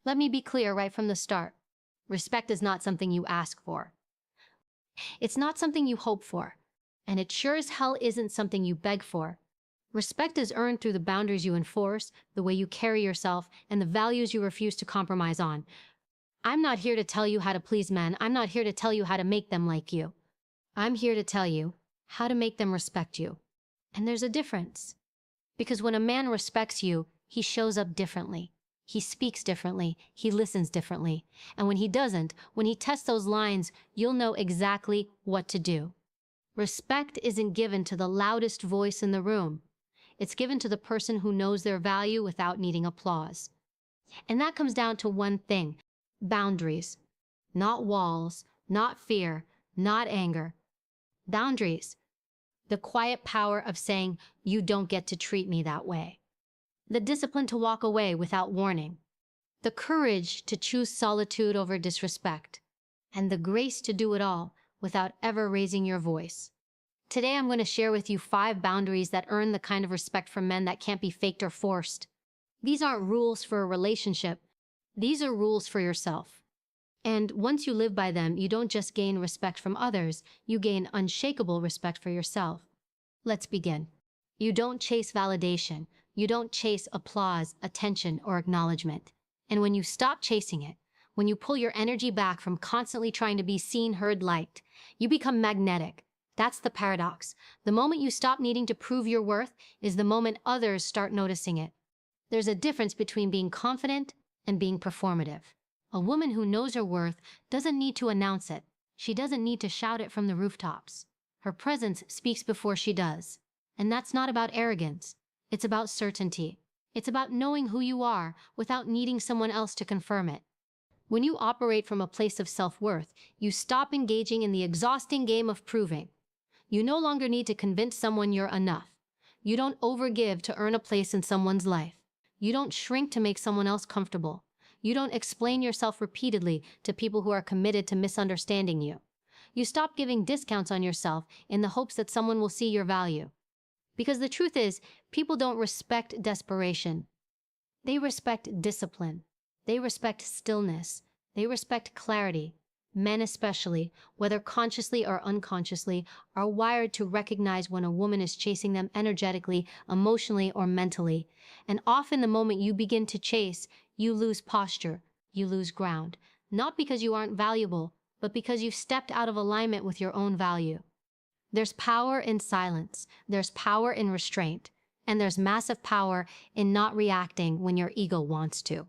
Let me be clear right from the start. Respect is not something you ask for. It's not something you hope for. And it sure as hell isn't something you beg for. Respect is earned through the boundaries you enforce, the way you carry yourself, and the values you refuse to compromise on. I'm not here to tell you how to please men. I'm not here to tell you how to make them like you. I'm here to tell you how to make them respect you. And there's a difference. Because when a man respects you, he shows up differently. He speaks differently. He listens differently. And when he doesn't, when he tests those lines, you'll know exactly what to do. Respect isn't given to the loudest voice in the room. It's given to the person who knows their value without needing applause. And that comes down to one thing: boundaries. Not walls, not fear, not anger. Boundaries. The quiet power of saying, "You don't get to treat me that way." The discipline to walk away without warning. The courage to choose solitude over disrespect. And the grace to do it all without ever raising your voice. Today I'm going to share with you 5 boundaries that earn the kind of respect from men that can't be faked or forced. These aren't rules for a relationship. These are rules for yourself. And once you live by them, you don't just gain respect from others, you gain unshakable respect for yourself. Let's begin. You don't chase validation. You don't chase applause, attention, or acknowledgement. And when you stop chasing it, when you pull your energy back from constantly trying to be seen, heard, liked, you become magnetic. That's the paradox. The moment you stop needing to prove your worth is the moment others start noticing it. There's a difference between being confident and being performative. A woman who knows her worth doesn't need to announce it. She doesn't need to shout it from the rooftops. Her presence speaks before she does. And that's not about arrogance. It's about certainty. It's about knowing who you are without needing someone else to confirm it. When you operate from a place of self-worth, you stop engaging in the exhausting game of proving. You no longer need to convince someone you're enough. You don't overgive to earn a place in someone's life. You don't shrink to make someone else comfortable. You don't explain yourself repeatedly to people who are committed to misunderstanding you. You stop giving discounts on yourself in the hopes that someone will see your value. Because the truth is, people don't respect desperation. They respect discipline. They respect stillness. They respect clarity. Men especially, whether consciously or unconsciously, are wired to recognize when a woman is chasing them energetically, emotionally, or mentally. And often the moment you begin to chase, you lose posture, you lose ground. Not because you aren't valuable, but because you've stepped out of alignment with your own value. There's power in silence, there's power in restraint, and there's massive power in not reacting when your ego wants to.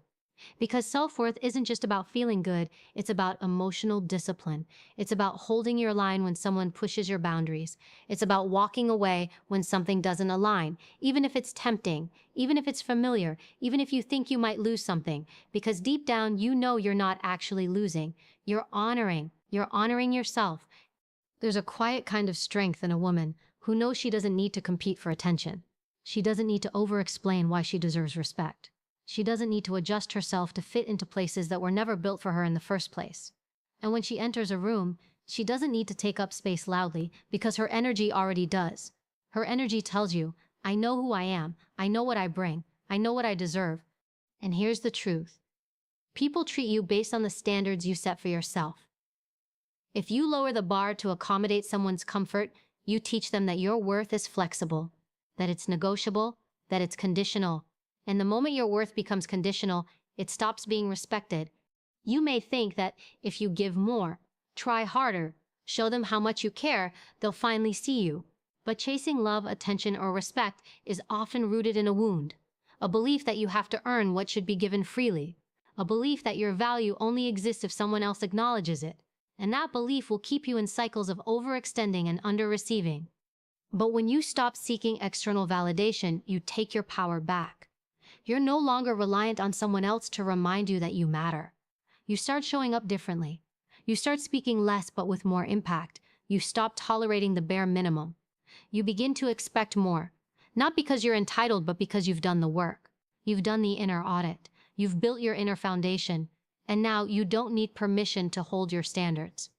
Because self-worth isn't just about feeling good, it's about emotional discipline. It's about holding your line when someone pushes your boundaries. It's about walking away when something doesn't align, even if it's tempting, even if it's familiar, even if you think you might lose something. Because deep down, you know you're not actually losing. You're honoring yourself. There's a quiet kind of strength in a woman who knows she doesn't need to compete for attention. She doesn't need to over-explain why she deserves respect. She doesn't need to adjust herself to fit into places that were never built for her in the first place. And when she enters a room, she doesn't need to take up space loudly because her energy already does. Her energy tells you, "I know who I am, I know what I bring, I know what I deserve." And here's the truth. People treat you based on the standards you set for yourself. If you lower the bar to accommodate someone's comfort, you teach them that your worth is flexible, that it's negotiable, that it's conditional. And the moment your worth becomes conditional, it stops being respected. You may think that if you give more, try harder, show them how much you care, they'll finally see you. But chasing love, attention, or respect is often rooted in a wound. A belief that you have to earn what should be given freely. A belief that your value only exists if someone else acknowledges it. And that belief will keep you in cycles of overextending and under-receiving. But when you stop seeking external validation, you take your power back. You're no longer reliant on someone else to remind you that you matter. You start showing up differently. You start speaking less but with more impact. You stop tolerating the bare minimum. You begin to expect more, not because you're entitled but because you've done the work. You've done the inner audit. You've built your inner foundation. And now you don't need permission to hold your standards.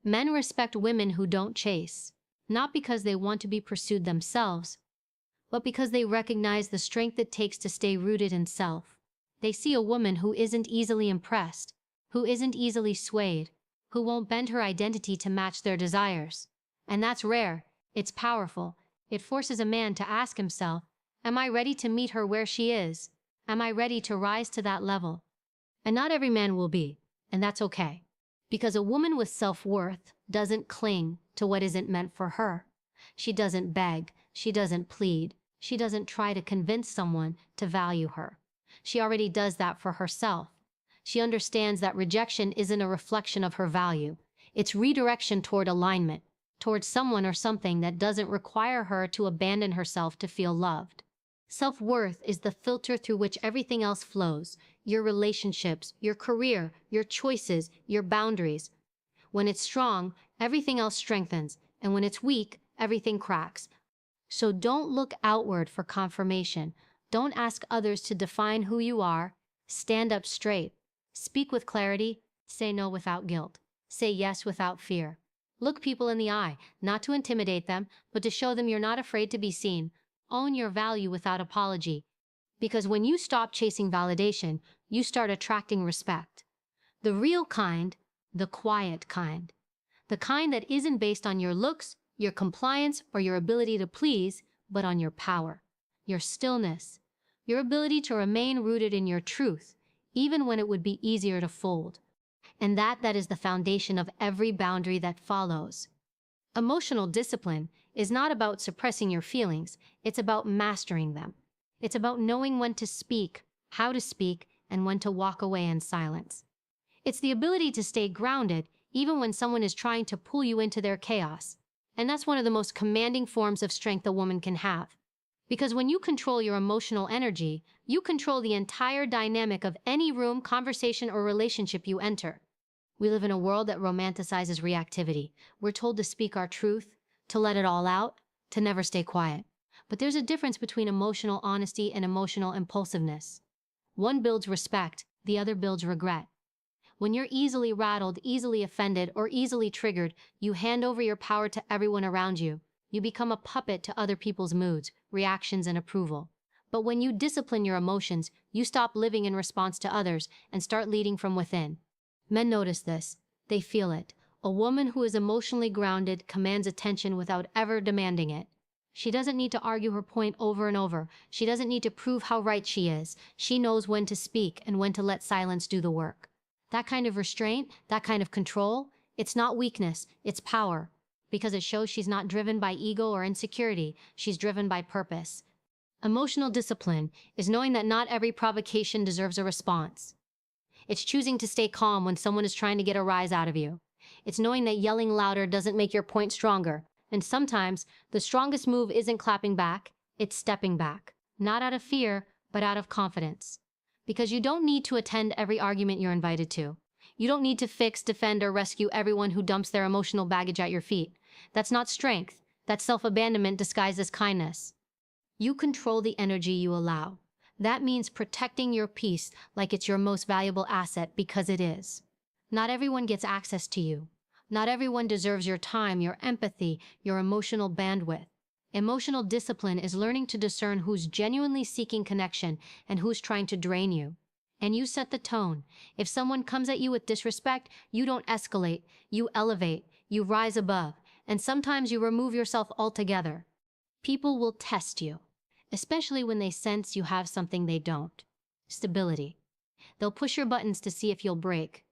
Men respect women who don't chase, not because they want to be pursued themselves, but because they recognize the strength it takes to stay rooted in self. They see a woman who isn't easily impressed, who isn't easily swayed, who won't bend her identity to match their desires. And that's rare. It's powerful. It forces a man to ask himself, am I ready to meet her where she is? Am I ready to rise to that level? And not every man will be, and that's okay. Because a woman with self-worth doesn't cling to what isn't meant for her. She doesn't beg, she doesn't plead, she doesn't try to convince someone to value her. She already does that for herself. She understands that rejection isn't a reflection of her value. It's redirection toward alignment, towards someone or something that doesn't require her to abandon herself to feel loved. Self-worth is the filter through which everything else flows. Your relationships, your career, your choices, your boundaries. When it's strong, everything else strengthens, and when it's weak, everything cracks. So don't look outward for confirmation. Don't ask others to define who you are. Stand up straight. Speak with clarity. Say no without guilt. Say yes without fear. Look people in the eye, not to intimidate them, but to show them you're not afraid to be seen. Own your value without apology. Because when you stop chasing validation, you start attracting respect. The real kind, the quiet kind. The kind that isn't based on your looks, your compliance, or your ability to please, but on your power, your stillness, your ability to remain rooted in your truth, even when it would be easier to fold. And that is the foundation of every boundary that follows. Emotional discipline is not about suppressing your feelings, it's about mastering them. It's about knowing when to speak, how to speak, and when to walk away in silence. It's the ability to stay grounded even when someone is trying to pull you into their chaos. And that's one of the most commanding forms of strength a woman can have. Because when you control your emotional energy, you control the entire dynamic of any room, conversation, or relationship you enter. We live in a world that romanticizes reactivity. We're told to speak our truth, to let it all out, to never stay quiet. But there's a difference between emotional honesty and emotional impulsiveness. One builds respect, the other builds regret. When you're easily rattled, easily offended, or easily triggered, you hand over your power to everyone around you. You become a puppet to other people's moods, reactions, and approval. But when you discipline your emotions, you stop living in response to others and start leading from within. Men notice this. They feel it. A woman who is emotionally grounded commands attention without ever demanding it. She doesn't need to argue her point over and over. She doesn't need to prove how right she is. She knows when to speak and when to let silence do the work. That kind of restraint, that kind of control, it's not weakness, it's power. Because it shows she's not driven by ego or insecurity, she's driven by purpose. Emotional discipline is knowing that not every provocation deserves a response. It's choosing to stay calm when someone is trying to get a rise out of you. It's knowing that yelling louder doesn't make your point stronger. And sometimes, the strongest move isn't clapping back, it's stepping back. Not out of fear, but out of confidence. Because you don't need to attend every argument you're invited to. You don't need to fix, defend, or rescue everyone who dumps their emotional baggage at your feet. That's not strength. That's self-abandonment disguised as kindness. You control the energy you allow. That means protecting your peace like it's your most valuable asset, because it is. Not everyone gets access to you. Not everyone deserves your time, your empathy, your emotional bandwidth. Emotional discipline is learning to discern who's genuinely seeking connection and who's trying to drain you. And you set the tone. If someone comes at you with disrespect, you don't escalate, you elevate, you rise above, and sometimes you remove yourself altogether. People will test you, especially when they sense you have something they don't. Stability. They'll push your buttons to see if you'll break.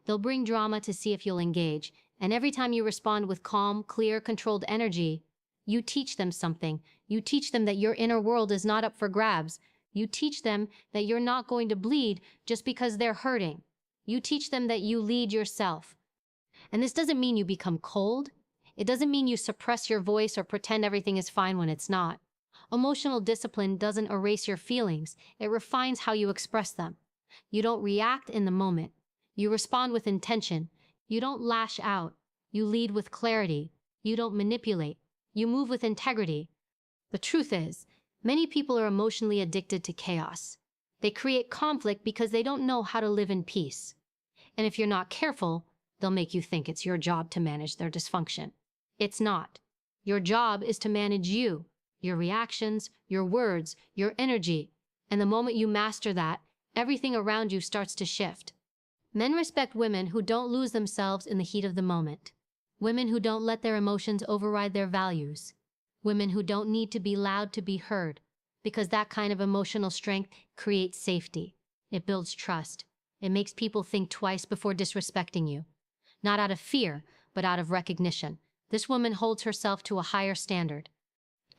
They'll bring drama to see if you'll engage. And every time you respond with calm, clear, controlled energy, you teach them something. You teach them that your inner world is not up for grabs. You teach them that you're not going to bleed just because they're hurting. You teach them that you lead yourself. And this doesn't mean you become cold. It doesn't mean you suppress your voice or pretend everything is fine when it's not. Emotional discipline doesn't erase your feelings. It refines how you express them. You don't react in the moment. You respond with intention. You don't lash out. You lead with clarity. You don't manipulate. You move with integrity. The truth is, many people are emotionally addicted to chaos. They create conflict because they don't know how to live in peace. And if you're not careful, they'll make you think it's your job to manage their dysfunction. It's not. Your job is to manage you, your reactions, your words, your energy. And the moment you master that, everything around you starts to shift. Men respect women who don't lose themselves in the heat of the moment. Women who don't let their emotions override their values. Women who don't need to be loud to be heard, because that kind of emotional strength creates safety. It builds trust. It makes people think twice before disrespecting you. Not out of fear, but out of recognition. This woman holds herself to a higher standard.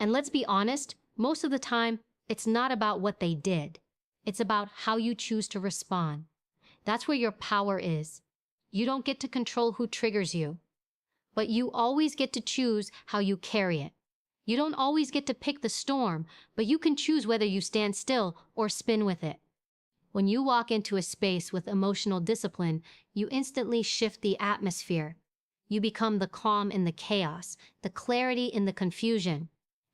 And let's be honest, most of the time, it's not about what they did. It's about how you choose to respond. That's where your power is. You don't get to control who triggers you, but you always get to choose how you carry it. You don't always get to pick the storm, but you can choose whether you stand still or spin with it. When you walk into a space with emotional discipline, you instantly shift the atmosphere. You become the calm in the chaos, the clarity in the confusion.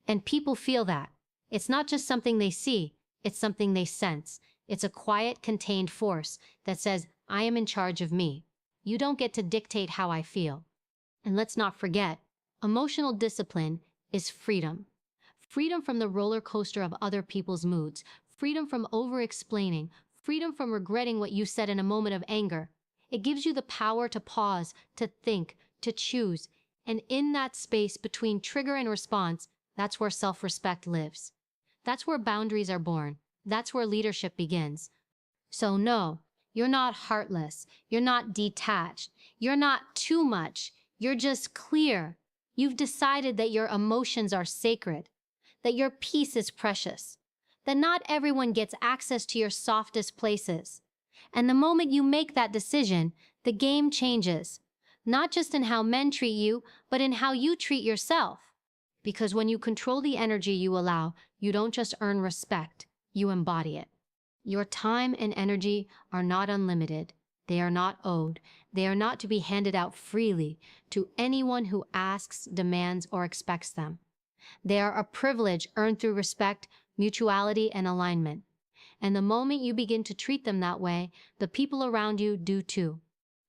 And people feel that. It's not just something they see, it's something they sense. It's a quiet, contained force that says, I am in charge of me. You don't get to dictate how I feel. And let's not forget, emotional discipline is freedom. Freedom from the roller coaster of other people's moods. Freedom from over-explaining. Freedom from regretting what you said in a moment of anger. It gives you the power to pause, to think, to choose. And in that space between trigger and response, that's where self-respect lives. That's where boundaries are born. That's where leadership begins. So no, you're not heartless. You're not detached. You're not too much. You're just clear. You've decided that your emotions are sacred, that your peace is precious, that not everyone gets access to your softest places. And the moment you make that decision, the game changes, not just in how men treat you, but in how you treat yourself. Because when you control the energy you allow, you don't just earn respect, you embody it. Your time and energy are not unlimited. They are not owed. They are not to be handed out freely to anyone who asks, demands, or expects them. They are a privilege earned through respect, mutuality, and alignment. And the moment you begin to treat them that way, the people around you do too.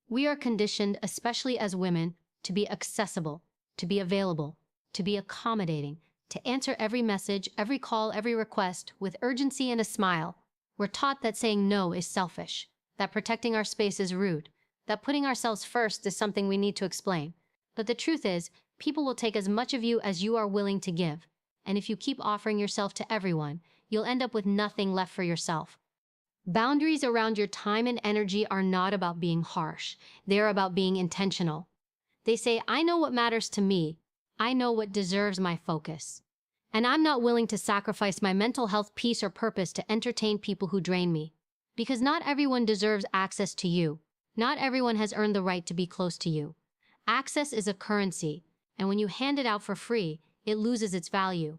We are conditioned, especially as women, to be accessible, to be available, to be accommodating, to answer every message, every call, every request with urgency and a smile. We're taught that saying no is selfish, that protecting our space is rude, that putting ourselves first is something we need to explain. But the truth is, people will take as much of you as you are willing to give. And if you keep offering yourself to everyone, you'll end up with nothing left for yourself. Boundaries around your time and energy are not about being harsh. They're about being intentional. They say, I know what matters to me. I know what deserves my focus. And I'm not willing to sacrifice my mental health, peace, or purpose to entertain people who drain me. Because not everyone deserves access to you. Not everyone has earned the right to be close to you. Access is a currency, and when you hand it out for free, it loses its value.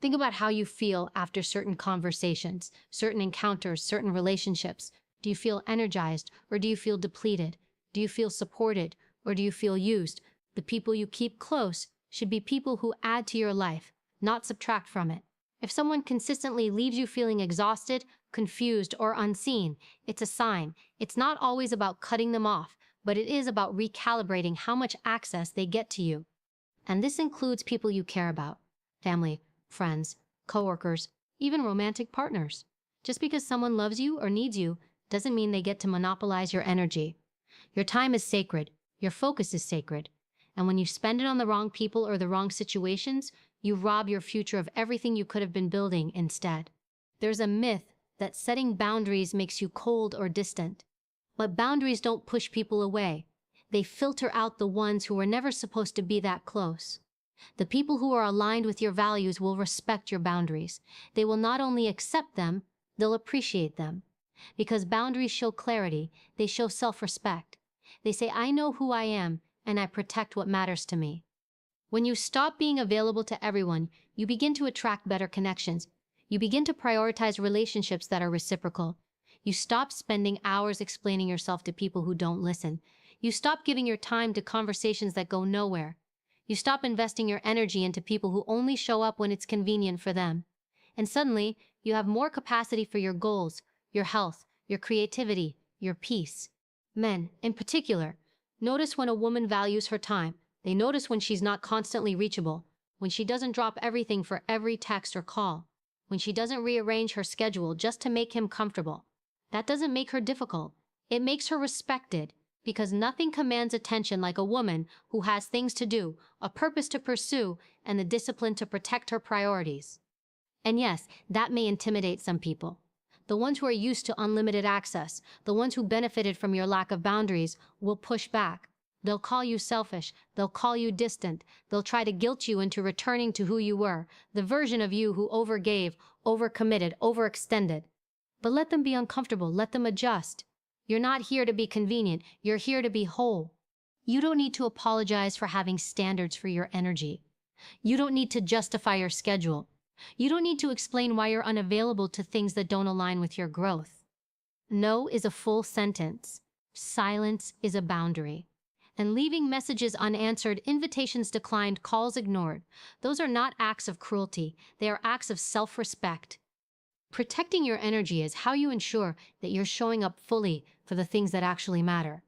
Think about how you feel after certain conversations, certain encounters, certain relationships. Do you feel energized, or do you feel depleted? Do you feel supported, or do you feel used? The people you keep close should be people who add to your life, not subtract from it. If someone consistently leaves you feeling exhausted, confused, or unseen, it's a sign. It's not always about cutting them off, but it is about recalibrating how much access they get to you. And this includes people you care about, family, friends, coworkers, even romantic partners. Just because someone loves you or needs you doesn't mean they get to monopolize your energy. Your time is sacred. Your focus is sacred. And when you spend it on the wrong people or the wrong situations, you rob your future of everything you could have been building instead. There's a myth that setting boundaries makes you cold or distant. But boundaries don't push people away. They filter out the ones who were never supposed to be that close. The people who are aligned with your values will respect your boundaries. They will not only accept them, they'll appreciate them. Because boundaries show clarity, they show self-respect. They say, I know who I am, and I protect what matters to me. When you stop being available to everyone, you begin to attract better connections. You begin to prioritize relationships that are reciprocal. You stop spending hours explaining yourself to people who don't listen. You stop giving your time to conversations that go nowhere. You stop investing your energy into people who only show up when it's convenient for them. And suddenly, you have more capacity for your goals, your health, your creativity, your peace. Men, in particular, notice when a woman values her time. They notice when she's not constantly reachable, when she doesn't drop everything for every text or call, when she doesn't rearrange her schedule just to make him comfortable. That doesn't make her difficult. It makes her respected, because nothing commands attention like a woman who has things to do, a purpose to pursue, and the discipline to protect her priorities. And yes, that may intimidate some people. The ones who are used to unlimited access, the ones who benefited from your lack of boundaries, will push back. They'll call you selfish, they'll call you distant, they'll try to guilt you into returning to who you were, the version of you who overgave, overcommitted, overextended. But let them be uncomfortable, let them adjust. You're not here to be convenient, you're here to be whole. You don't need to apologize for having standards for your energy. You don't need to justify your schedule. You don't need to explain why you're unavailable to things that don't align with your growth. No is a full sentence. Silence is a boundary. And leaving messages unanswered, invitations declined, calls ignored. Those are not acts of cruelty. They are acts of self-respect. Protecting your energy is how you ensure that you're showing up fully for the things that actually matter.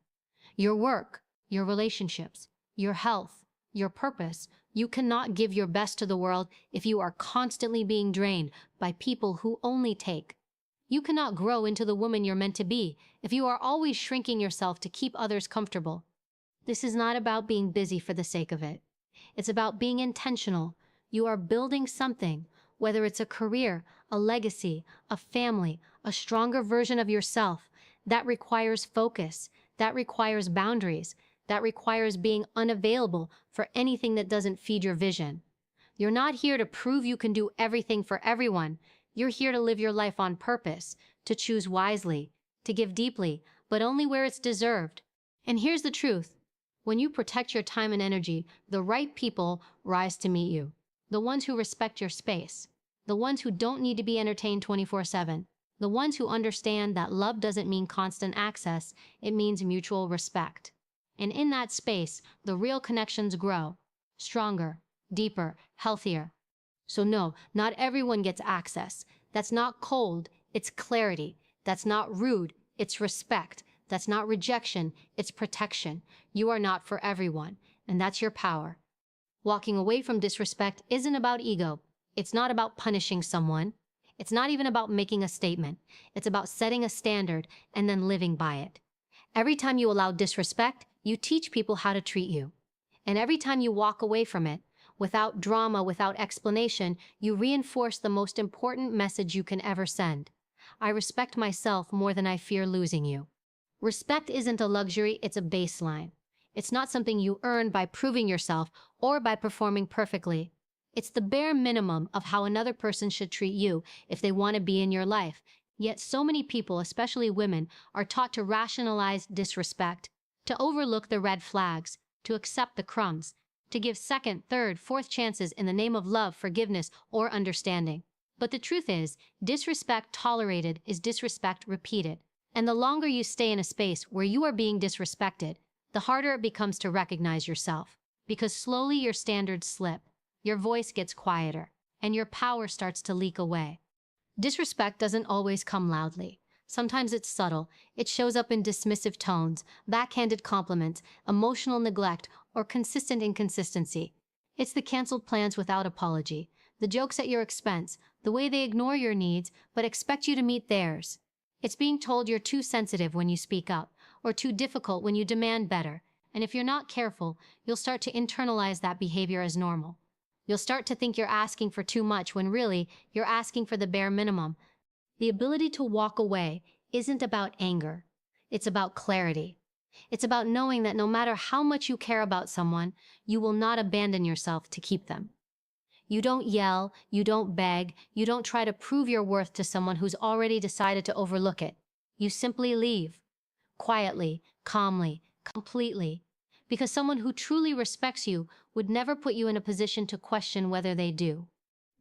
Your work, your relationships, your health, your purpose. You cannot give your best to the world if you are constantly being drained by people who only take. You cannot grow into the woman you're meant to be if you are always shrinking yourself to keep others comfortable. This is not about being busy for the sake of it. It's about being intentional. You are building something, whether it's a career, a legacy, a family, a stronger version of yourself. That requires focus. That requires boundaries. That requires being unavailable for anything that doesn't feed your vision. You're not here to prove you can do everything for everyone. You're here to live your life on purpose, to choose wisely, to give deeply, but only where it's deserved. And here's the truth. When you protect your time and energy, the right people rise to meet you. The ones who respect your space. The ones who don't need to be entertained 24/7. The ones who understand that love doesn't mean constant access, it means mutual respect. And in that space, the real connections grow. Stronger, deeper, healthier. So no, not everyone gets access. That's not cold, it's clarity. That's not rude, it's respect. That's not rejection, it's protection. You are not for everyone, and that's your power. Walking away from disrespect isn't about ego. It's not about punishing someone. It's not even about making a statement. It's about setting a standard and then living by it. Every time you allow disrespect, you teach people how to treat you. And every time you walk away from it, without drama, without explanation, you reinforce the most important message you can ever send. I respect myself more than I fear losing you. Respect isn't a luxury, it's a baseline. It's not something you earn by proving yourself or by performing perfectly. It's the bare minimum of how another person should treat you if they want to be in your life. Yet so many people, especially women, are taught to rationalize disrespect, to overlook the red flags, to accept the crumbs, to give second, third, fourth chances in the name of love, forgiveness, or understanding. But the truth is, disrespect tolerated is disrespect repeated. And the longer you stay in a space where you are being disrespected, the harder it becomes to recognize yourself. Because slowly your standards slip, your voice gets quieter, and your power starts to leak away. Disrespect doesn't always come loudly. Sometimes it's subtle. It shows up in dismissive tones, backhanded compliments, emotional neglect, or consistent inconsistency. It's the canceled plans without apology, the jokes at your expense, the way they ignore your needs but expect you to meet theirs. It's being told you're too sensitive when you speak up, or too difficult when you demand better. And if you're not careful, you'll start to internalize that behavior as normal. You'll start to think you're asking for too much when really you're asking for the bare minimum. The ability to walk away isn't about anger. It's about clarity. It's about knowing that no matter how much you care about someone, you will not abandon yourself to keep them. You don't yell, you don't beg, you don't try to prove your worth to someone who's already decided to overlook it. You simply leave. Quietly, calmly, completely. Because someone who truly respects you would never put you in a position to question whether they do.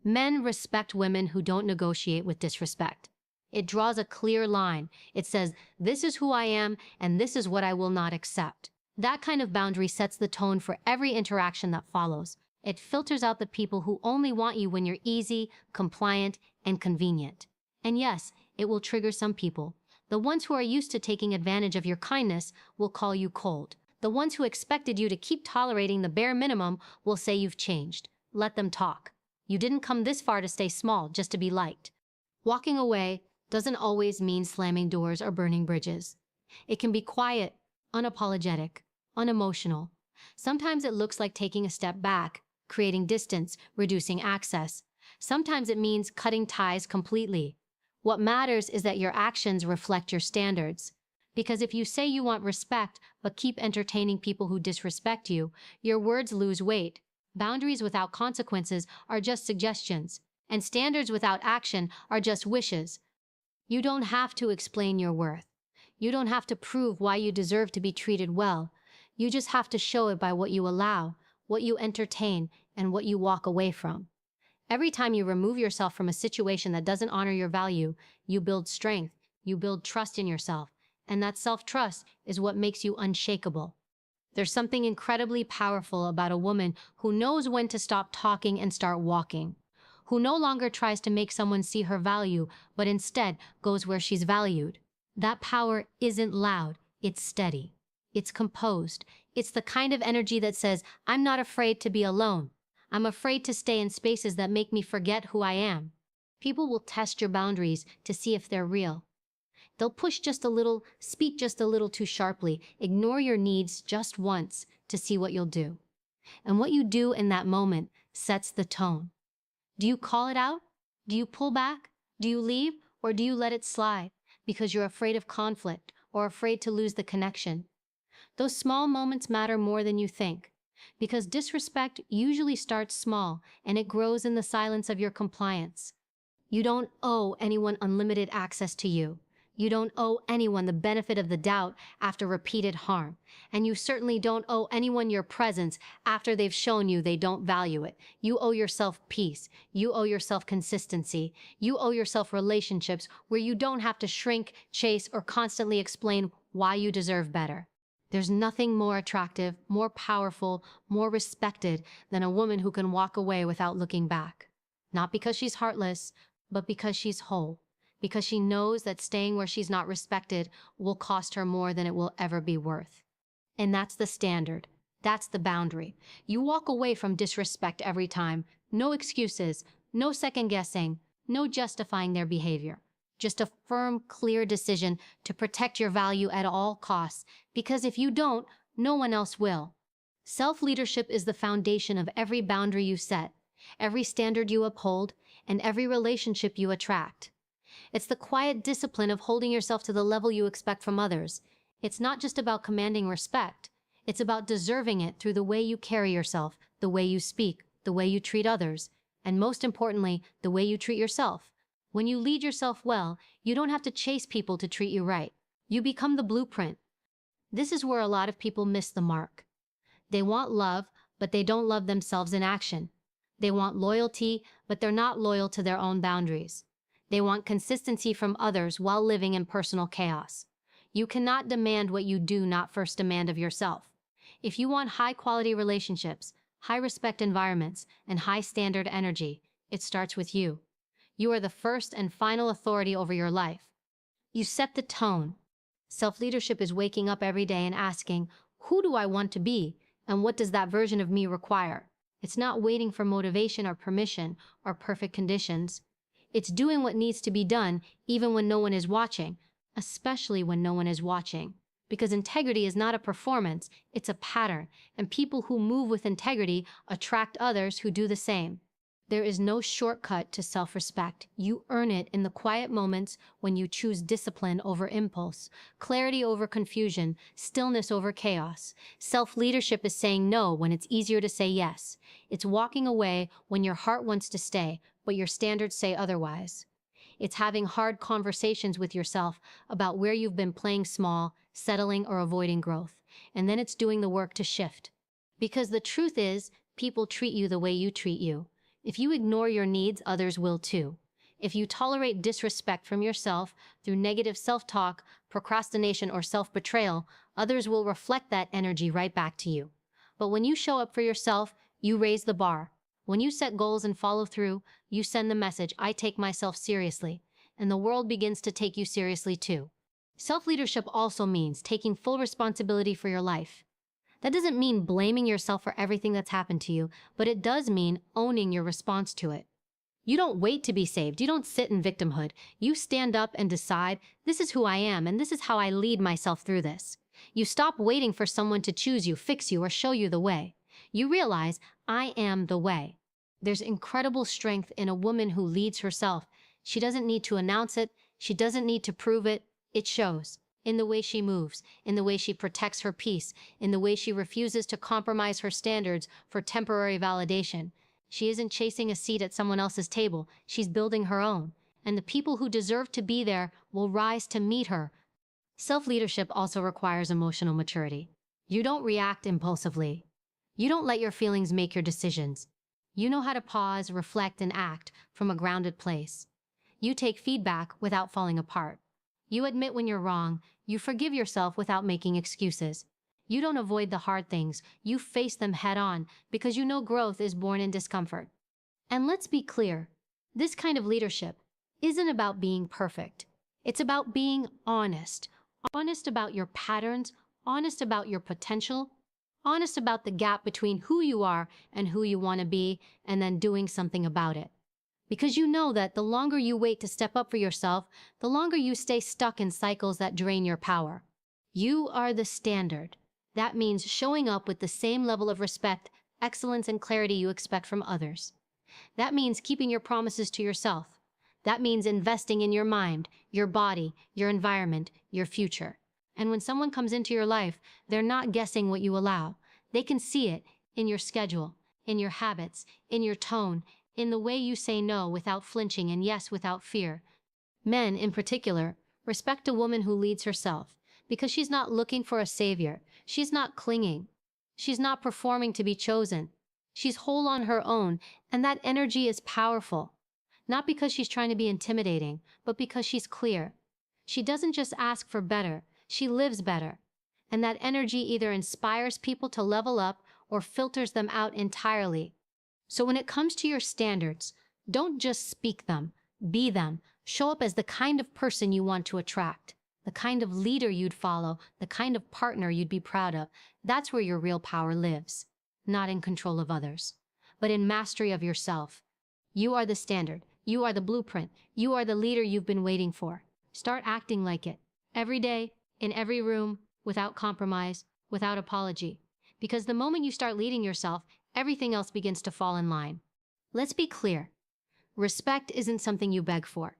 Men respect women who don't negotiate with disrespect. It draws a clear line. It says, this is who I am, and this is what I will not accept. That kind of boundary sets the tone for every interaction that follows. It filters out the people who only want you when you're easy, compliant, and convenient. And yes, it will trigger some people. The ones who are used to taking advantage of your kindness will call you cold. The ones who expected you to keep tolerating the bare minimum will say you've changed. Let them talk. You didn't come this far to stay small just to be liked. Walking away doesn't always mean slamming doors or burning bridges. It can be quiet, unapologetic, unemotional. Sometimes it looks like taking a step back, creating distance, reducing access. Sometimes it means cutting ties completely. What matters is that your actions reflect your standards. Because if you say you want respect but keep entertaining people who disrespect you, your words lose weight. Boundaries without consequences are just suggestions, and standards without action are just wishes. You don't have to explain your worth. You don't have to prove why you deserve to be treated well. You just have to show it by what you allow, what you entertain, and what you walk away from. Every time you remove yourself from a situation that doesn't honor your value, you build strength, you build trust in yourself, and that self-trust is what makes you unshakable. There's something incredibly powerful about a woman who knows when to stop talking and start walking, who no longer tries to make someone see her value, but instead goes where she's valued. That power isn't loud, it's steady. It's composed. It's the kind of energy that says, I'm not afraid to be alone. I'm afraid to stay in spaces that make me forget who I am. People will test your boundaries to see if they're real. They'll push just a little, speak just a little too sharply, ignore your needs just once to see what you'll do. And what you do in that moment sets the tone. Do you call it out? Do you pull back? Do you leave? Or do you let it slide because you're afraid of conflict or afraid to lose the connection? Those small moments matter more than you think, because disrespect usually starts small and it grows in the silence of your compliance. You don't owe anyone unlimited access to you. You don't owe anyone the benefit of the doubt after repeated harm. And you certainly don't owe anyone your presence after they've shown you they don't value it. You owe yourself peace. You owe yourself consistency. You owe yourself relationships where you don't have to shrink, chase, or constantly explain why you deserve better. There's nothing more attractive, more powerful, more respected than a woman who can walk away without looking back. Not because she's heartless, but because she's whole. Because she knows that staying where she's not respected will cost her more than it will ever be worth. And that's the standard. That's the boundary. You walk away from disrespect every time. No excuses, no second guessing, no justifying their behavior. Just a firm, clear decision to protect your value at all costs, because if you don't, no one else will. Self-leadership is the foundation of every boundary you set, every standard you uphold, and every relationship you attract. It's the quiet discipline of holding yourself to the level you expect from others. It's not just about commanding respect. It's about deserving it through the way you carry yourself, the way you speak, the way you treat others, and most importantly, the way you treat yourself. When you lead yourself well, you don't have to chase people to treat you right. You become the blueprint. This is where a lot of people miss the mark. They want love, but they don't love themselves in action. They want loyalty, but they're not loyal to their own boundaries. They want consistency from others while living in personal chaos. You cannot demand what you do not first demand of yourself. If you want high-quality relationships, high-respect environments, and high-standard energy, it starts with you. You are the first and final authority over your life. You set the tone. Self-leadership is waking up every day and asking, who do I want to be, and what does that version of me require? It's not waiting for motivation or permission or perfect conditions. It's doing what needs to be done even when no one is watching, especially when no one is watching. Because integrity is not a performance, it's a pattern, and people who move with integrity attract others who do the same. There is no shortcut to self-respect. You earn it in the quiet moments when you choose discipline over impulse, clarity over confusion, stillness over chaos. Self-leadership is saying no when it's easier to say yes. It's walking away when your heart wants to stay, but your standards say otherwise. It's having hard conversations with yourself about where you've been playing small, settling, or avoiding growth. And then it's doing the work to shift. Because the truth is, people treat you the way you treat you. If you ignore your needs, others will too. If you tolerate disrespect from yourself through negative self-talk, procrastination, or self-betrayal, others will reflect that energy right back to you. But when you show up for yourself, you raise the bar. When you set goals and follow through, you send the message, I take myself seriously, and the world begins to take you seriously too. Self-leadership also means taking full responsibility for your life. That doesn't mean blaming yourself for everything that's happened to you, but it does mean owning your response to it. You don't wait to be saved. You don't sit in victimhood. You stand up and decide, this is who I am, and this is how I lead myself through this. You stop waiting for someone to choose you, fix you, or show you the way. You realize, I am the way. There's incredible strength in a woman who leads herself. She doesn't need to announce it. She doesn't need to prove it. It shows in the way she moves, in the way she protects her peace, in the way she refuses to compromise her standards for temporary validation. She isn't chasing a seat at someone else's table. She's building her own. And the people who deserve to be there will rise to meet her. Self-leadership also requires emotional maturity. You don't react impulsively. You don't let your feelings make your decisions. You know how to pause, reflect, and act from a grounded place. You take feedback without falling apart. You admit when you're wrong. You forgive yourself without making excuses. You don't avoid the hard things. You face them head on because you know growth is born in discomfort. And let's be clear, this kind of leadership isn't about being perfect. It's about being honest. Honest about your patterns, honest about your potential, honest about the gap between who you are and who you want to be, and then doing something about it. Because you know that the longer you wait to step up for yourself, the longer you stay stuck in cycles that drain your power. You are the standard. That means showing up with the same level of respect, excellence, and clarity you expect from others. That means keeping your promises to yourself. That means investing in your mind, your body, your environment, your future. And when someone comes into your life, they're not guessing what you allow. They can see it in your schedule, in your habits, in your tone, in the way you say no without flinching and yes without fear. Men, in particular, respect a woman who leads herself because she's not looking for a savior. She's not clinging. She's not performing to be chosen. She's whole on her own, and that energy is powerful. Not because she's trying to be intimidating, but because she's clear. She doesn't just ask for better, she lives better. And that energy either inspires people to level up or filters them out entirely. So when it comes to your standards, don't just speak them, be them. Show up as the kind of person you want to attract, the kind of leader you'd follow, the kind of partner you'd be proud of. That's where your real power lives. Not in control of others, but in mastery of yourself. You are the standard. You are the blueprint. You are the leader you've been waiting for. Start acting like it. Every day, in every room, without compromise, without apology. Because the moment you start leading yourself, everything else begins to fall in line. Let's be clear. Respect isn't something you beg for.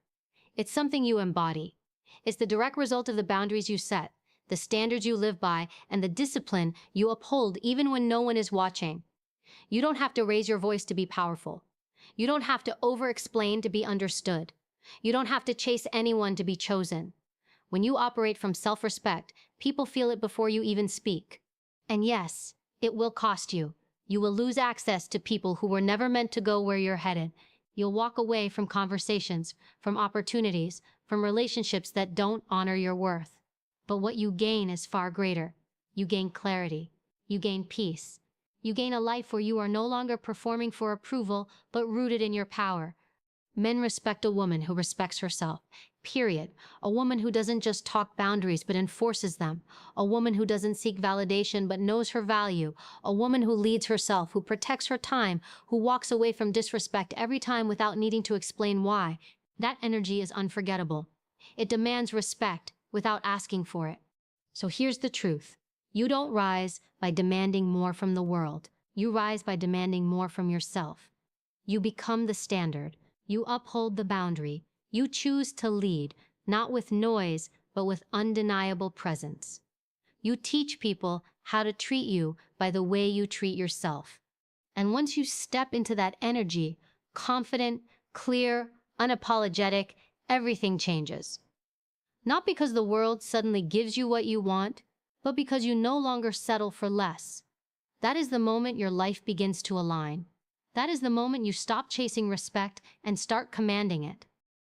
It's something you embody. It's the direct result of the boundaries you set, the standards you live by, and the discipline you uphold even when no one is watching. You don't have to raise your voice to be powerful. You don't have to over-explain to be understood. You don't have to chase anyone to be chosen. When you operate from self-respect, people feel it before you even speak. And yes, it will cost you. You will lose access to people who were never meant to go where you're headed. You'll walk away from conversations, from opportunities, from relationships that don't honor your worth. But what you gain is far greater. You gain clarity. You gain peace. You gain a life where you are no longer performing for approval, but rooted in your power. Men respect a woman who respects herself. Period. A woman who doesn't just talk boundaries but enforces them. A woman who doesn't seek validation but knows her value. A woman who leads herself, who protects her time, who walks away from disrespect every time without needing to explain why. That energy is unforgettable. It demands respect without asking for it. So here's the truth. You don't rise by demanding more from the world. You rise by demanding more from yourself. You become the standard. You uphold the boundary. You choose to lead, not with noise, but with undeniable presence. You teach people how to treat you by the way you treat yourself. And once you step into that energy, confident, clear, unapologetic, everything changes. Not because the world suddenly gives you what you want, but because you no longer settle for less. That is the moment your life begins to align. That is the moment you stop chasing respect and start commanding it.